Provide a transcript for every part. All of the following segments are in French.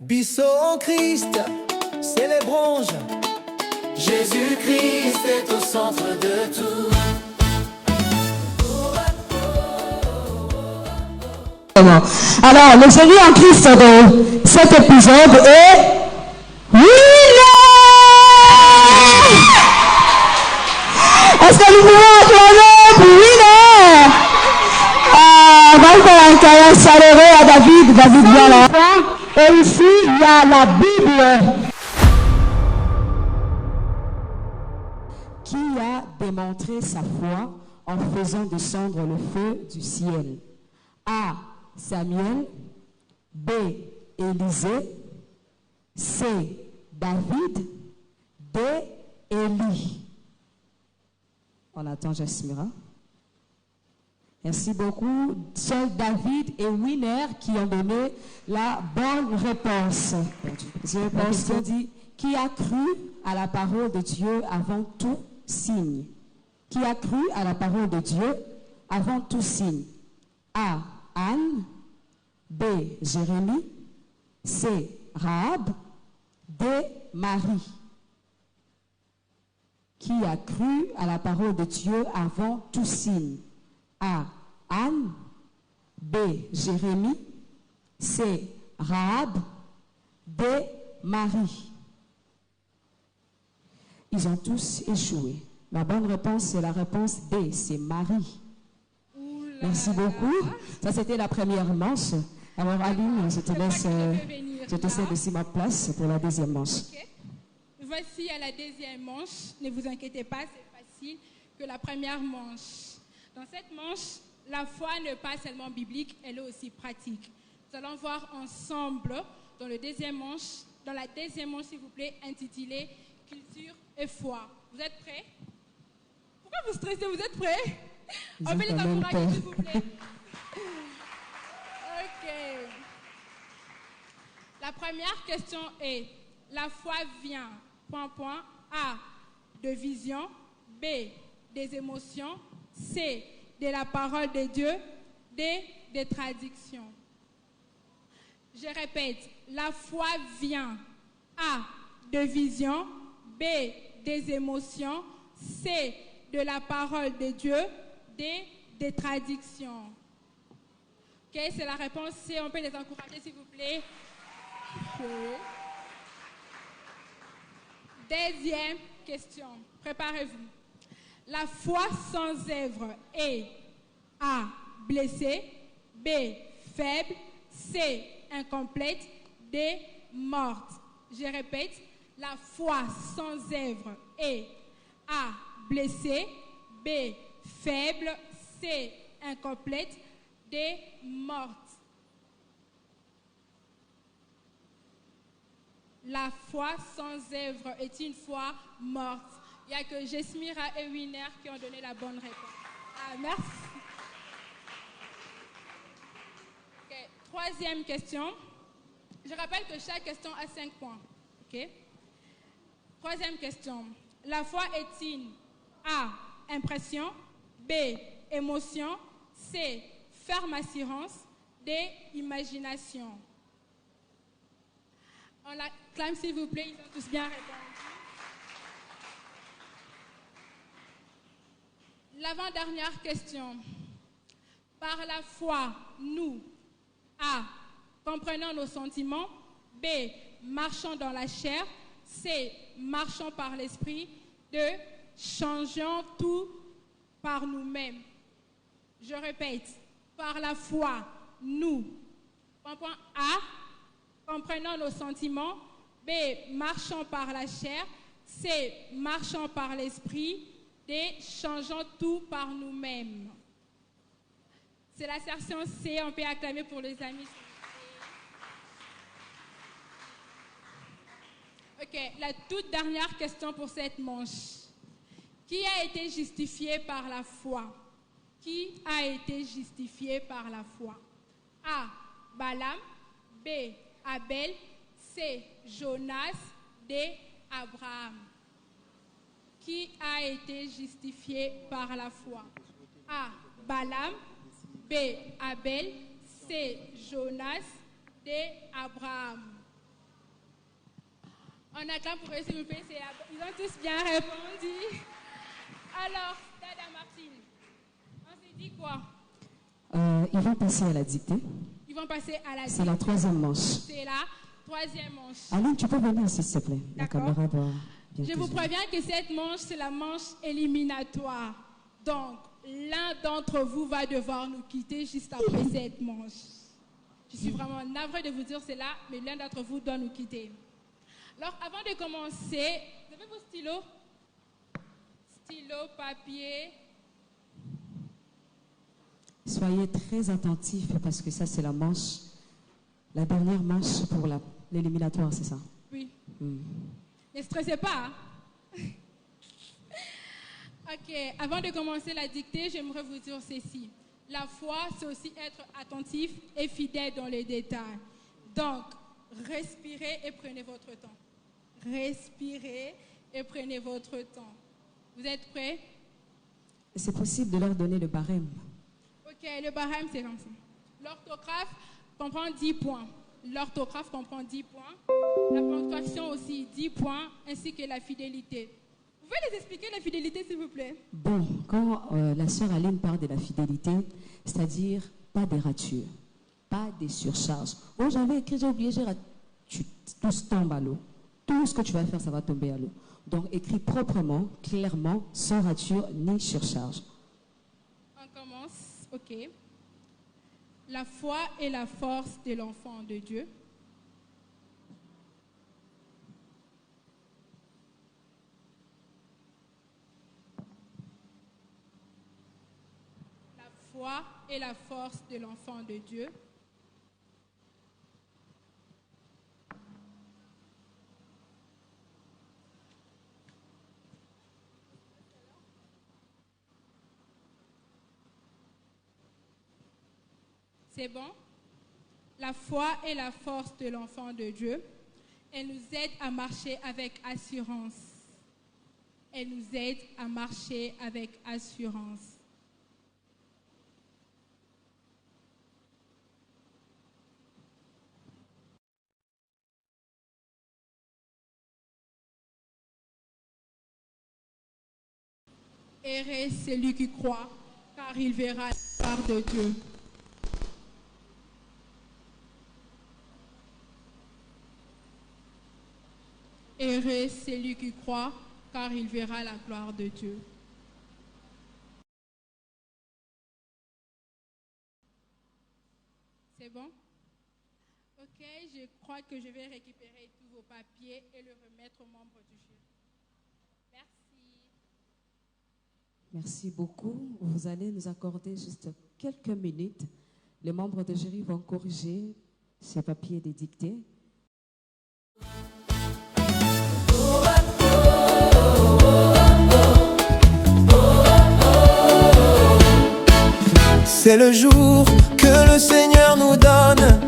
Bissau en Christ, célébrons. Jésus-Christ est au centre de tout. Alors, le Jésus en Christ de cet épisode est winner! Est-ce que nous pouvons acclamer pour winner? On va faire un câlin chaleureux à David. David vient là. Et ici, il y a la Bible. Qui a démontré sa foi en faisant descendre le feu du ciel? A. Samuel. B. Élisée. C. David. D. Élie. On attend Jasmira. Merci beaucoup. Seuls David et Winner qui ont donné la bonne réponse. Je pense qu'on dit qui a cru à la parole de Dieu avant tout signe. Qui a cru à la parole de Dieu avant tout signe? A. Anne. B. Jérémie. C. Rahab. D. Marie. Qui a cru à la parole de Dieu avant tout signe? A. Anne. B. Jérémie. C. Rahab. D. Marie. Ils ont tous échoué. La bonne réponse, c'est la réponse D. C'est Marie. Merci beaucoup. Ça, c'était la première manche. Alors, Aline, je te laisse, je te cède aussi ma place pour la deuxième manche. Okay. Voici à la deuxième manche. Ne vous inquiétez pas, c'est facile que la première manche. Dans cette manche, la foi n'est pas seulement biblique, elle est aussi pratique. Nous allons voir ensemble dans la deuxième manche, s'il vous plaît, intitulée Culture et foi. Vous êtes prêts? Pourquoi vous stressez? Vous êtes prêts? On peut les encourager, s'il vous plaît. Ok. La première question est, la foi vient, A, de vision, B, des émotions, C, de la parole de Dieu, D, des traductions. Je répète, la foi vient, A, de vision, B, des émotions, C, de la parole de Dieu, D, des traductions. Ok, c'est la réponse C. On peut les encourager, s'il vous plaît. Okay. Deuxième question. Préparez-vous. La foi sans œuvre est A, blessée, B, faible, C, incomplète, D, morte. Je répète, la foi sans œuvre est A, blessée, B, faible, C, incomplète, D, morte. La foi sans œuvre est une foi morte. Il n'y a que Jasmira et Winner qui ont donné la bonne réponse. Ah, merci. Okay. Troisième question. Je rappelle que chaque question a 5 points. Okay. Troisième question. La foi est une A, impression, B, émotion, C, ferme assurance, D, imagination. On l'acclame, s'il vous plaît, ils ont tous bien répondu. L'avant-dernière question. Par la foi, nous, A, comprenons nos sentiments, B, marchons dans la chair, C, marchons par l'esprit, D, changeons tout par nous-mêmes. Je répète, par la foi, nous, point A, comprenons nos sentiments, B, marchons par la chair, C, marchons par l'esprit, D, changeons tout par nous-mêmes. C'est l'assertion C, on peut acclamer pour les amis. Ok, la toute dernière question pour cette manche. Qui a été justifié par la foi? Qui a été justifié par la foi? A, Balaam, B, Abel, C, Jonas, D, Abraham. Qui a été justifié par la foi? A, Balaam, B, Abel, C, Jonas, D, Abraham. On acclame pour eux, s'il vous plaît. Ils ont tous bien répondu. Alors, Dada Martine, on s'est dit quoi? Ils vont passer à la dictée. Ils vont passer à la C'est la troisième manche. C'est la troisième manche. Aline, tu peux venir ici, s'il te plaît. La D'accord. caméra doit bien Je vous préviens que cette manche, c'est la manche éliminatoire. Donc, l'un d'entre vous va devoir nous quitter juste après cette manche. Je suis vraiment navrée de vous dire cela, mais l'un d'entre vous doit nous quitter. Alors, avant de commencer, vous avez vos stylos? Stylo, papier. Soyez très attentifs parce que ça, c'est la manche, la dernière manche pour l'éliminatoire, c'est ça? Oui. Ne stressez pas. Ok, avant de commencer la dictée, j'aimerais vous dire ceci. La foi, c'est aussi être attentif et fidèle dans les détails. Donc, respirez et prenez votre temps. Respirez et prenez votre temps. Vous êtes prêts? C'est possible de leur donner le barème. Ok, le barème, c'est comme ça. L'orthographe comprend 10 points. L'orthographe comprend 10 points. La ponctuation aussi, 10 points, ainsi que la fidélité. Vous pouvez les expliquer, la fidélité, s'il vous plaît? Bon, quand la sœur Aline parle de la fidélité, c'est-à-dire pas des ratures, pas des surcharges. Oh, j'avais écrit, j'ai oublié, tout se tombe à l'eau. Tout ce que tu vas faire, ça va tomber à l'eau. Donc, écris proprement, clairement, sans rature ni surcharge. On commence, ok. La foi est la force de l'enfant de Dieu. La foi est la force de l'enfant de Dieu. C'est bon? La foi est la force de l'enfant de Dieu. Elle nous aide à marcher avec assurance. Elle nous aide à marcher avec assurance. Heureux celui qui croit, car il verra la part de Dieu. Heureux celui qui croit, car il verra la gloire de Dieu. C'est bon? Ok, je crois que je vais récupérer tous vos papiers et le remettre aux membres du jury. Merci. Merci beaucoup. Vous allez nous accorder juste quelques minutes. Les membres de jury vont corriger ces papiers des dictées. C'est le jour que le Seigneur nous donne.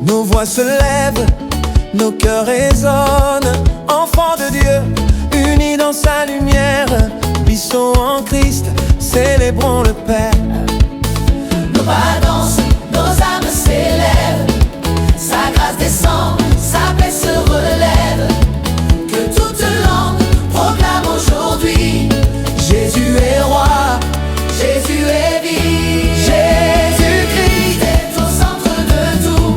Nos voix se lèvent, nos cœurs résonnent. Enfants de Dieu, unis dans sa lumière, puissons en Christ, célébrons le Père. Nos pas dansent, nos âmes s'élèvent. Sa grâce descend, sa paix se relève. Que toute langue proclame aujourd'hui: Jésus est roi, Jésus est vie. Jésus-Christ est au centre de tout,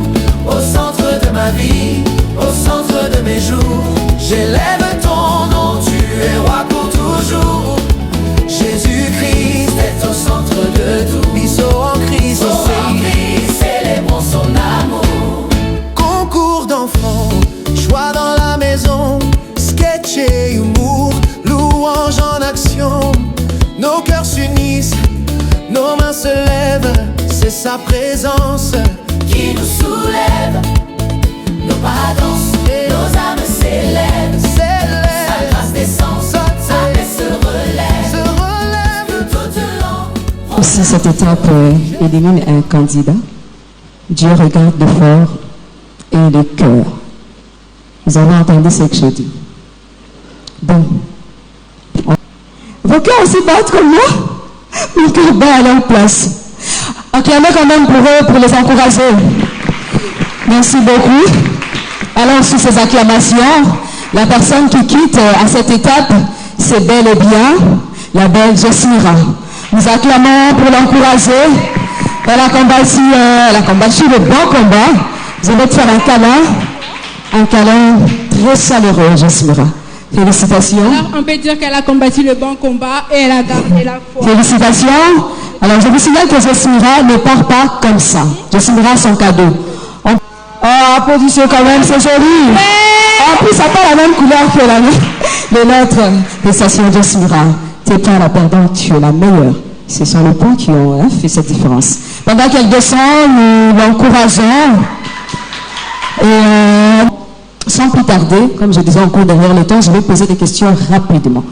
au centre de ma vie, au centre de mes jours. J'élève ton nom, tu es roi pour toujours. Jésus-Christ est au centre de tout. Puissons en Christ, célébrons son amour. Concours d'enfants, joie dans la maison, sketch et humour, louange en action. Nos cœurs s'unissent, nos mains se lèvent, c'est sa présence Qui nous soulève, nos pas dansent, nos âmes s'élèvent. Sa grâce descend, sa paix se relève. Que toute langue Aussi, cette étape élimine un candidat. Dieu regarde le fort et le cœur. Vous avez entendu ce que je dis. Bon. Vos cœurs aussi battent comme moi. Mon cœur bat à leur place. Acclamez quand même pour eux, pour les encourager. Merci beaucoup. Alors, sous ces acclamations, La personne qui quitte à cette étape, c'est bel et bien la belle Jessmira. Nous acclamons pour l'encourager. Elle a combattu le bon combat. Vous allez te faire un câlin très chaleureux, Jessmira. Félicitations. Alors, on peut dire qu'elle a combattu le bon combat et elle a gardé la foi. Félicitations. Alors, je vous signale que Jessmira ne part pas comme ça. Jessmira a son cadeau. Oh, applaudissez quand même, c'est joli. En plus, ça n'a pas la même couleur que le nôtre. Félicitations, Jessmira. Tu n'es pas la perdante, tu es la meilleure. Ce sont les points qui ont fait cette différence. Pendant qu'elle descend, nous l'encourageons. Et sans plus tarder, comme je disais encore derrière le temps, je vais poser des questions rapidement.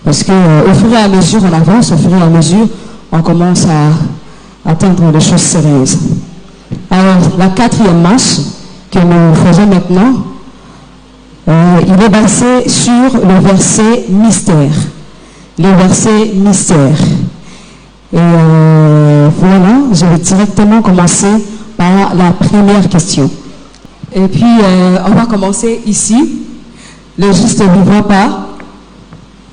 Parce que au fur et à mesure, on avance, au fur et à mesure, on commence à atteindre des choses sérieuses. Alors, la 4e manche que nous faisons maintenant, il est basé sur le verset mystère. Le verset mystère. Et voilà, je vais directement commencer par la première question. Et puis, on va commencer ici. Le juste vivra par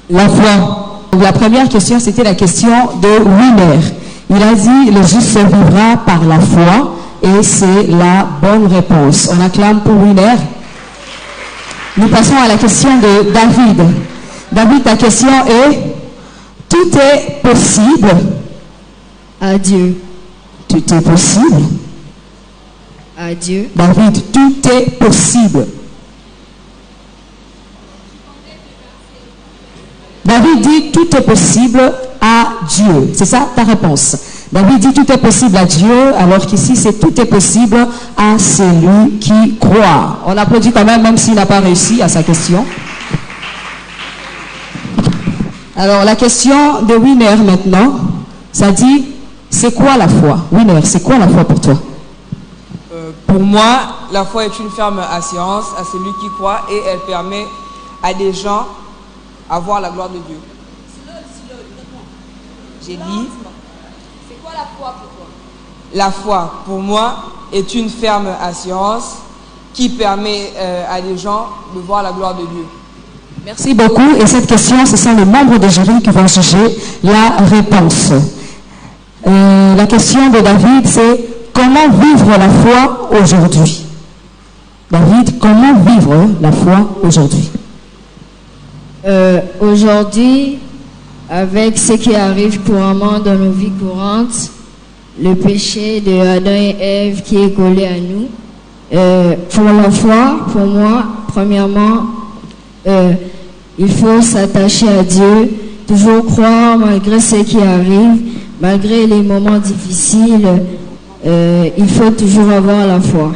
la foi. Donc, la première question, c'était la question de Winer. Il a dit, le juste vivra par la foi. Et c'est la bonne réponse. On acclame pour Winer. Nous passons à la question de David. David, ta question est, tout est possible à Dieu. Tout est possible À Dieu. David, tout est possible. David dit tout est possible à Dieu. C'est ça ta réponse. David dit tout est possible à Dieu, alors qu'ici c'est tout est possible à celui qui croit. On applaudit quand même s'il n'a pas réussi à sa question. Alors la question de Winer maintenant, ça dit, c'est quoi la foi? Winer, c'est quoi la foi pour toi? Pour moi, la foi est une ferme assurance à celui qui croit et elle permet à des gens à voir la gloire de Dieu. J'ai dit. C'est quoi la foi pour toi? La foi, pour moi, est une ferme assurance qui permet à des gens de voir la gloire de Dieu. Merci beaucoup. Et cette question, ce sont les membres de jury qui vont juger la réponse. La question de David, c'est comment vivre la foi aujourd'hui? David, comment vivre la foi aujourd'hui? Aujourd'hui, avec ce qui arrive couramment dans nos vies courantes, le péché de Adam et Ève qui est collé à nous, pour la foi, pour moi, premièrement, il faut s'attacher à Dieu, toujours croire malgré ce qui arrive, malgré les moments difficiles, il faut toujours avoir la foi.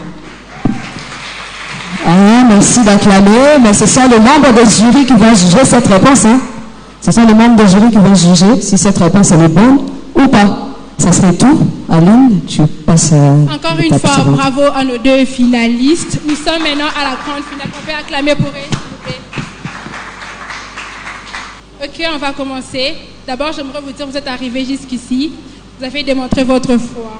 Ah, merci d'acclamer, mais ce sont les membres des jurys qui vont juger cette réponse. Hein? Ce sont les membres des jurys qui vont juger si cette réponse est bonne ou pas. Ça serait tout. Aline, tu passes à Encore une fois, bravo à nos deux finalistes. Nous sommes maintenant à la grande finale. On peut acclamer pour eux, s'il vous plaît. Ok, on va commencer. D'abord, j'aimerais vous dire, vous êtes arrivés jusqu'ici. Vous avez démontré votre foi.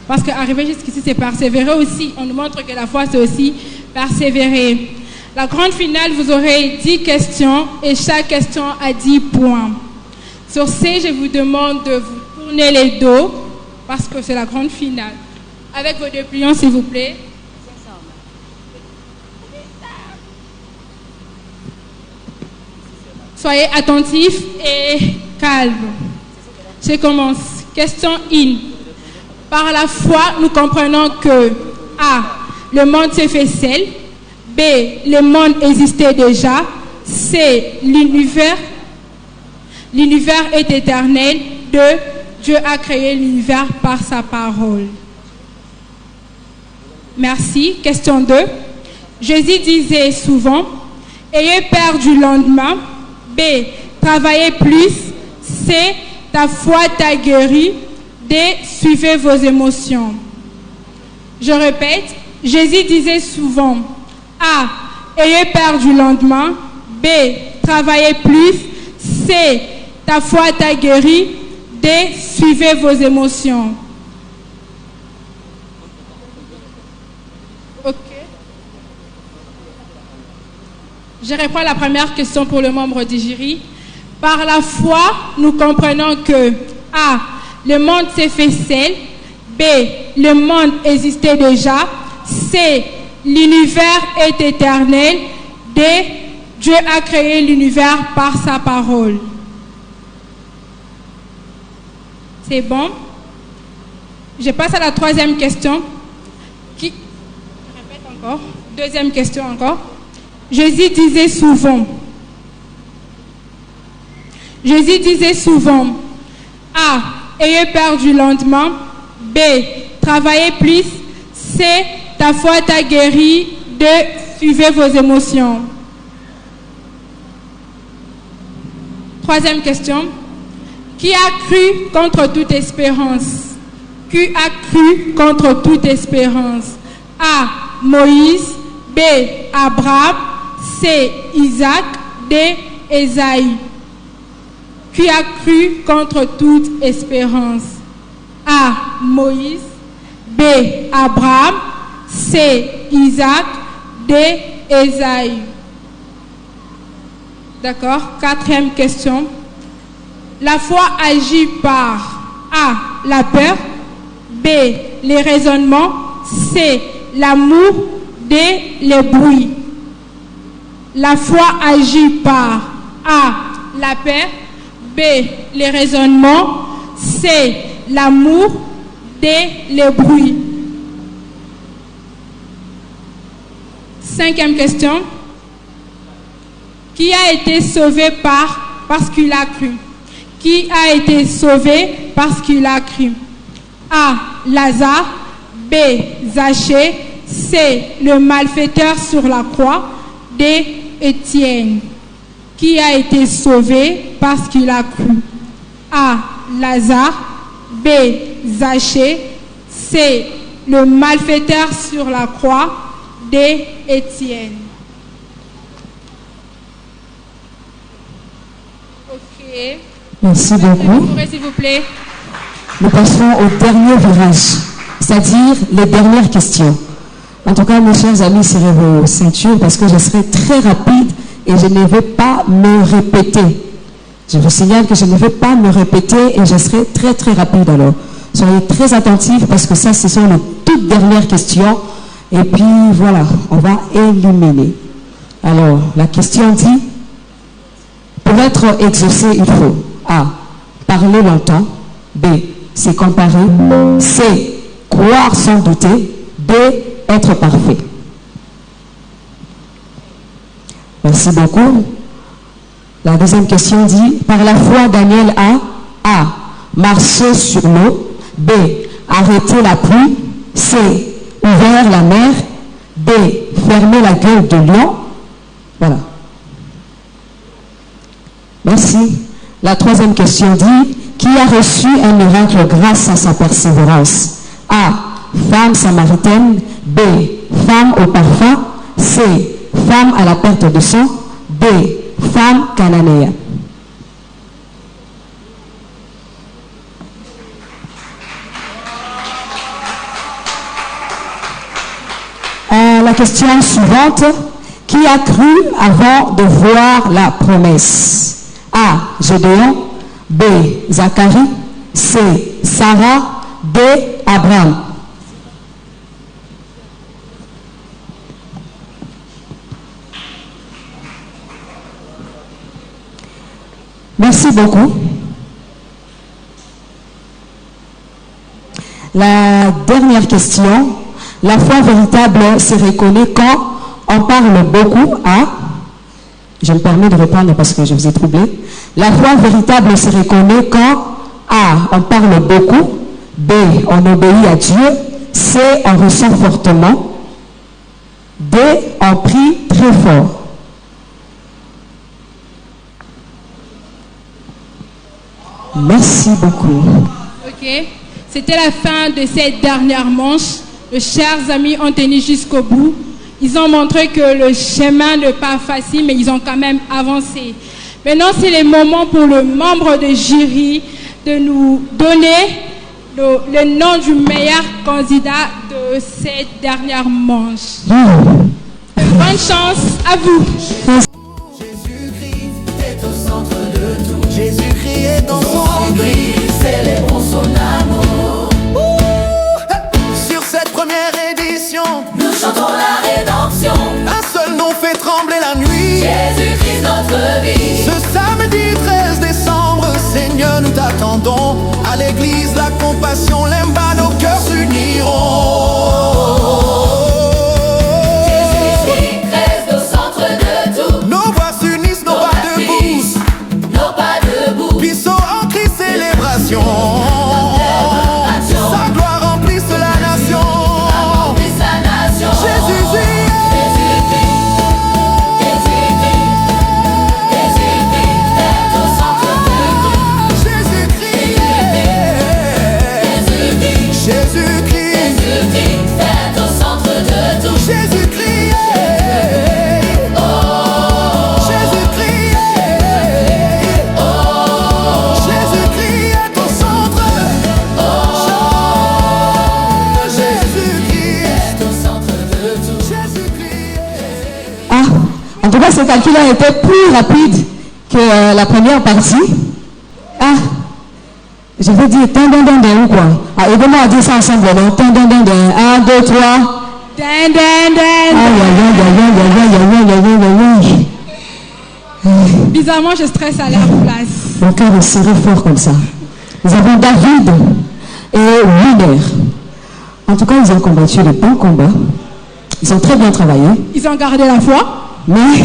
Parce qu'arriver jusqu'ici, c'est persévérer aussi. On nous montre que la foi, c'est aussi persévérer. La grande finale, vous aurez 10 questions et chaque question a 10 points. Sur ce, je vous demande de vous tourner les dos parce que c'est la grande finale. Avec vos dépliants, s'il vous plaît. Soyez attentifs et calmes. Je commence. Question 1. Par la foi, nous comprenons que A. Le monde se fait seul. B. Le monde existait déjà. C. L'univers est éternel. 2. Dieu a créé l'univers par sa parole. Merci. Question 2. Jésus disait souvent, ayez peur du lendemain. B. Travaillez plus. C. Ta foi t'a guéri. D. Suivez vos émotions. Je répète, Jésus disait souvent, A. Ayez peur du lendemain. B. Travaillez plus. C. Ta foi t'a guéri. D. Suivez vos émotions. Ok. Je reprends la première question pour le membre du jury. Par la foi, nous comprenons que A. Le monde s'est fait seul. B. Le monde existait déjà. C. L'univers est éternel. D. Dieu a créé l'univers par sa parole. C'est bon? Je passe à la troisième question. Je répète encore. Deuxième question encore. Jésus disait souvent, A. Ayez peur du lendemain. B. Travaillez plus. C. Ta foi t'a guéri. D. Suivez vos émotions. Troisième question. Qui a cru contre toute espérance? Qui a cru contre toute espérance? A. Moïse. B. Abraham. C. Isaac. D. Ésaïe. Qui a cru contre toute espérance? A. Moïse. B. Abraham. C. Isaac. D. Ésaïe. D'accord. Quatrième question. La foi agit par A. La peur. B. Les raisonnements. C. L'amour. D. Les bruits. La foi agit par A. La peur. B. Les raisonnements. C. L'amour. D. Les bruits. Cinquième question. Qui a été sauvé parce qu'il a cru? Qui a été sauvé parce qu'il a cru? A. Lazare. B. Zachée. C. Le malfaiteur sur la croix. D. Étienne. Qui a été sauvé parce qu'il a cru? A. Lazare. B. Zachée. C. Le malfaiteur sur la croix. D. Étienne. Ok. Merci beaucoup. S'il vous plaît. Nous passons au dernier virage, c'est-à-dire les dernières questions. En tout cas, mes chers amis, serrez vos ceintures parce que je serai très rapide et je ne vais pas me répéter. Je vous signale que je ne vais pas me répéter et je serai très très rapide alors. Soyez très attentifs parce que ça, ce sont les toutes dernières questions. Et puis voilà, on va éliminer. Alors, la question dit, pour être exaucé, il faut A. Parler longtemps. B. Se comparer. C. Croire sans douter. D. Être parfait. Merci beaucoup. La deuxième question dit, par la foi, Daniel A. Marcher sur l'eau. B. Arrêter la pluie. C. Ouvert la mer. D. Fermer la gueule de lion. Voilà. Merci. La troisième question dit, qui a reçu un miracle grâce à sa persévérance? A. Femme samaritaine. B. Femme au parfum. C. Femme à la perte de sang. D. Femme cananéenne. La question suivante. Qui a cru avant de voir la promesse? A. Gédéon. B. Zacharie. C. Sarah. D. Abraham. Merci beaucoup. La dernière question. La foi véritable se reconnaît quand on parle beaucoup à... Je me permets de répondre parce que je vous ai troublé. La foi véritable se reconnaît quand A. On parle beaucoup. B. On obéit à Dieu. C. On ressent fortement. D. On prie très fort. Merci beaucoup. Ok. C'était la fin de cette dernière manche. Les chers amis ont tenu jusqu'au bout. Ils ont montré que le chemin n'est pas facile, mais ils ont quand même avancé. Maintenant, c'est le moment pour le membre de jury de nous donner le nom du meilleur candidat de cette dernière manche. Le Bonne chance à vous. Jésus-Christ est au centre de tout. Jésus-Christ est dans son Christ, célébrons son amour. Sur cette première édition, Nous chantons la rédemption. un seul nom fait trembler la nuit. Jésus-Christ notre vie. Ce samedi 13 décembre, Seigneur, nous t'attendons. À l'église, la compassion, l'emba, nos cœurs s'uniront. Jésus-Christ reste au centre de tout. Nos voix s'unissent, nos pas debout. Nos pas debout. Puisseaux en Christ, célébration. Sa gloire remplisse la nation. Remplisse la nation. Jésus-Christ. Jésus-Christ est au centre de tout. Jésus-Christ. Jésus-Christ. Jésus-Christ. Jésus-Christ est au centre de tout. Jésus-Christ. Jésus-Christ. Jésus-Christ est au centre. Jésus-Christ Est au centre de tout. Jésus-Christ. Ah, en tout cas, ce calcul a été plus rapide que la première partie. Ah, je vais dire ou quoi. Ah, aidez-moi à dire ça ensemble. 1, 2, 3. Dan, dan, dan. Aïe, aïe. Bizarrement, je stresse à leur place. Mon cœur est serré fort comme ça. Nous avons David et Willer. En tout cas, ils ont combattu le bon combat. Ils ont très bien travaillé. Ils ont gardé la foi. Mais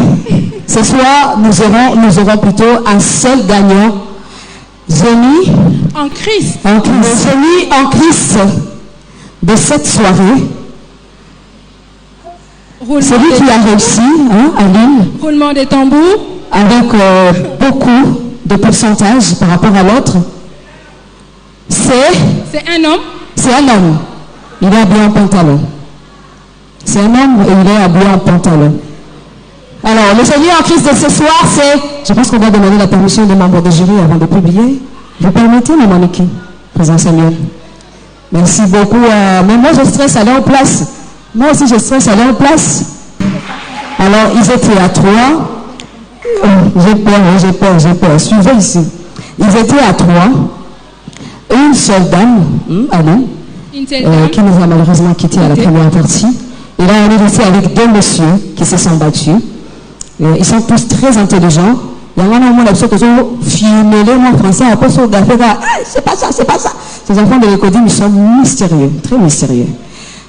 ce soir, nous aurons plutôt un seul gagnant. Génie En Christ. en Christ. Le génie en Christ de cette soirée. Roulement Celui qui des, a réussi, Aline, roulement des tambours. avec beaucoup de pourcentage par rapport à l'autre, c'est C'est un homme. un homme. Il est habillé en pantalon. C'est un homme et il est habillé en pantalon. Alors, le Seigneur en Christ de ce soir, c'est... Je pense qu'on va demander la permission des membres du jury avant de publier. Vous permettez, mes mannequins, présent Samuel? Merci beaucoup. Mais moi, je stresse à leur place. Moi aussi, je stresse à leur place. Alors, ils étaient à 3. J'ai peur. Suivez ici. Ils étaient à 3. Une seule dame, Alain, Une seule dame. qui nous a malheureusement quittés à la première partie. Et là, on est resté avec 2 messieurs qui se sont battus. Ils sont tous très intelligents. Il y a un moment là, qui ont filmé mon français, après ça, c'est pas ça. Ces enfants de l'école, ils sont mystérieux, très mystérieux.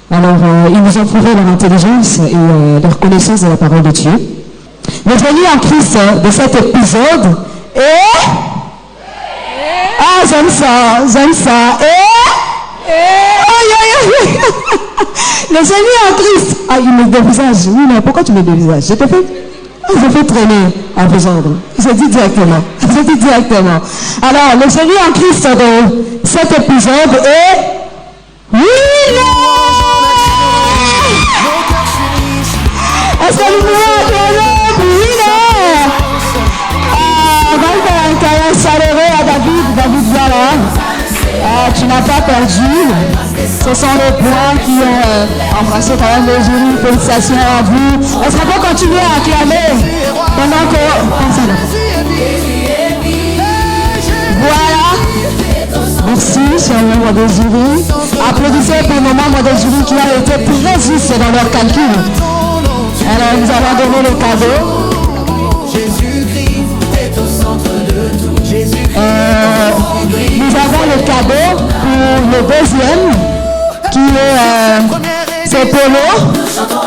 Alors, ils nous ont prouvé leur intelligence et leur connaissance de la parole de Dieu. Le génie en Christ de cet épisode est... Ah, j'aime ça. Le génie en Christ. Ah, il me dévisage. Oui, mais pourquoi tu me dévisages? Je fais traîner à vos ordres. Je dis directement. Alors, le génie en Christ de cet épisode est... Est-ce que nous pouvons on va faire un câlin chaleureux à David, voilà. Tu n'as pas perdu. Ce sont les points qui ont embrassé quand même le jury. Félicitations à vous. Est-ce qu'on peut continuer à acclamer pendant que... Voilà. Merci, chers membres du jury. Applaudissez pour nos membres du jury qui ont été très justes dans leur calcul. Alors, nous allons donner le cadeau. Jésus-Christ est au centre de tout. Nous avons le cadeau pour le deuxième qui est c'est Polo.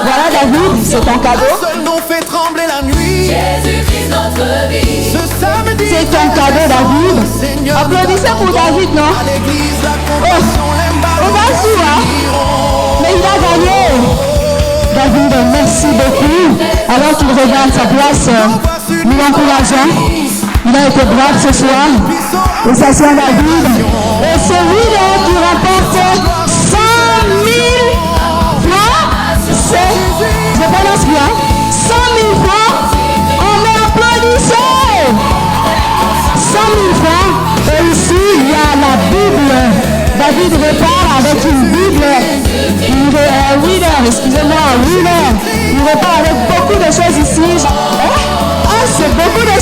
Voilà David, c'est ton cadeau. Seul nom fait trembler la nuit. Jésus-Christ notre vie. Ce samedi, C'est ton cadeau David. Seigneur, Applaudissez pour David, non? à l'église, la compassion, On va suivre, mais il a gagné. David, merci beaucoup. Alors qu'il regarde sa place, nous l'encourageons. Il a été brave ce soir. Et ça c'est David. Et celui-là qui rapporte 100 000 francs, c'est, je prononce bien, 100 000 francs, on applaudissait. 100 000 francs. Et ici, il y a la Bible. David repart avec une Bible. Il repart avec beaucoup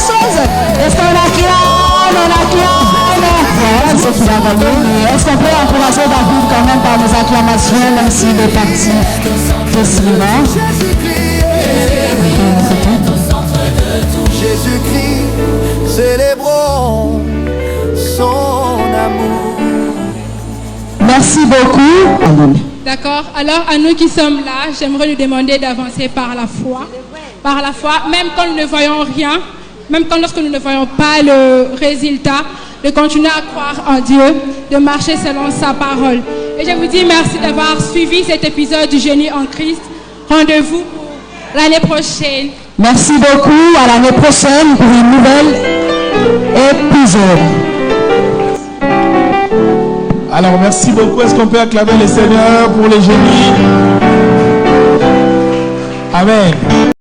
chose. Est-ce qu'on acclame? On acclame. Voilà ce qu'il a gagné. Mais est-ce qu'on peut encourager David quand même par nos acclamations, même s'il est parti facilement? Jésus-Christ, célébrons son amour. Merci beaucoup. Aline. D'accord. Alors, à nous qui sommes là, j'aimerais nous demander d'avancer par la foi. Par la foi, même quand nous ne voyons rien, même quand lorsque nous ne voyons pas le résultat, de continuer à croire en Dieu, de marcher selon sa parole. Et je vous dis merci d'avoir suivi cet épisode du Génie en Christ. Rendez-vous pour l'année prochaine. Merci beaucoup. À l'année prochaine pour une nouvelle épisode. Alors, merci beaucoup. Est-ce qu'on peut acclamer le Seigneur pour les génies? Amen.